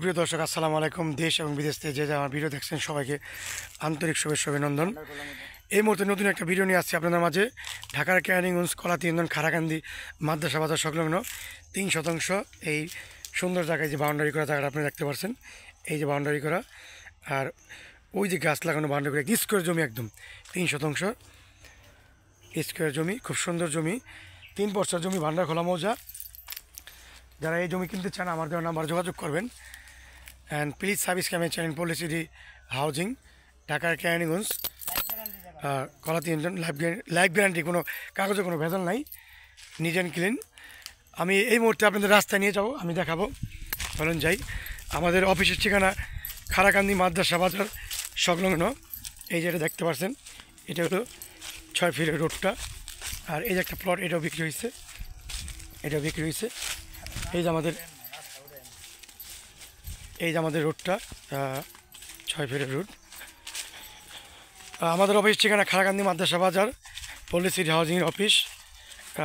প্রিয় দর্শক, আসসালামু আলাইকুম। দেশ এবং বিদেশ থেকে যে আমার ভিডিও দেখছেন সবাইকে আন্তরিক শুভেচ্ছা অভিনন্দন। এই মুহূর্তে নতুন একটা ভিডিও নিয়ে আসছি আপনাদের মাঝে। ঢাকার কেরানীগঞ্জ কলাতি ইউনিয়ন খারাকান্দি মাদ্রাসা বাজার সংলগ্ন 3 শতাংশ এই সুন্দর জায়গায় যে বাউন্ডারি করা জায়গাটা আপনি দেখতে পাচ্ছেন, এই যে বাউন্ডারি করা, আর ওই যে গাছ লাগানো বাউন্ডারি করা স্কোয়ার জমি, একদম 3 শতাংশ স্কোয়ার জমি, খুব সুন্দর জমি, 3 পর্চার জমি, ভান্ডারখোলা মৌজা। যারা এই জমি কিনতে চান আমার দেওয়া নাম্বার যোগাযোগ করবেন। And please subscribe my channel পলিসিটি হাউজিং, ঢাকার Keraniganj Kalati union. Life guarantee, কোনো কাগজে কোনো ভেজাল নাই, নিট অ্যান্ড ক্লিন। আমি এই মুহূর্তে আপনাদের রাস্তায় নিয়ে যাব, আমি দেখাবো, চলুন যাই। আমাদের অফিসের ঠিকানা খারাকান্দি মাদ্রাসা বাজার সংলগ্ন। এই যেটা দেখতে পাচ্ছেন, এটা হলো 6 ফিটের রোডটা। আর এই যে একটা প্লট, এটাও বিক্রি হয়েছে, এটাও বিক্রি হয়েছে। এই যে আমাদের রোডটা 6 ফিটের রোড। আমাদের অফিস ঠিকানা খারাকান্দি মাদ্রাসা বাজার, পলিসিটি হাউজিংয়ের অফিস।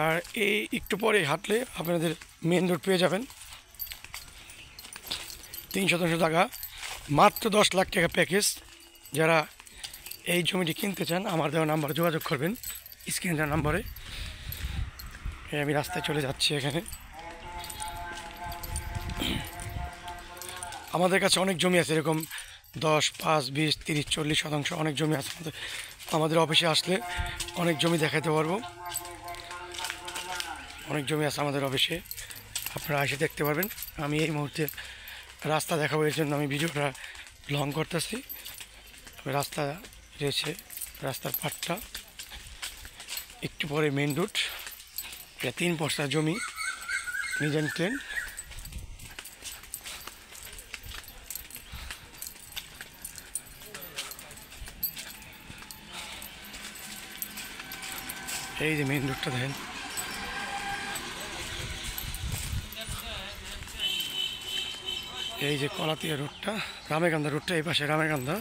আর এই একটু পরে হাঁটলে আপনাদের মেন রোড পেয়ে যাবেন। 3 শতাংশ জায়গা, মাত্র 10 লাখ টাকা প্যাকেজ। যারা এই জমিটি কিনতে চান আমার দেওয়া নাম্বার যোগাযোগ করবেন, স্ক্রিনে দেওয়া নাম্বারে। আমি রাস্তায় চলে যাচ্ছি। এখানে আমাদের কাছে অনেক জমি আছে, এরকম 10, 5, 20, 30, 40 শতাংশ অনেক জমি আছে। আমাদের অফিসে আসলে অনেক জমি দেখাতে পারবো, অনেক জমি আছে আমাদের অফিসে, আপনারা এসে দেখতে পারবেন। আমি এই মুহূর্তে রাস্তা দেখাবো, এর জন্য আমি ভিডিওটা লং করতেছি। রাস্তা রয়েছে, রাস্তার পাটটা একটু পরে মেন রোড। এটা 3 পর্চা জমি, নিট অ্যান্ড ক্লিন। এই যে মেন রোডটা দেখেন, এই যে কলাতিয়া রোডটা, রামেকান্দা রোডটা, এই পাশে রামেকান্দা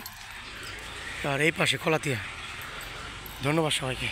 আর এই পাশে কলাতিয়া। ধন্যবাদ সবাইকে।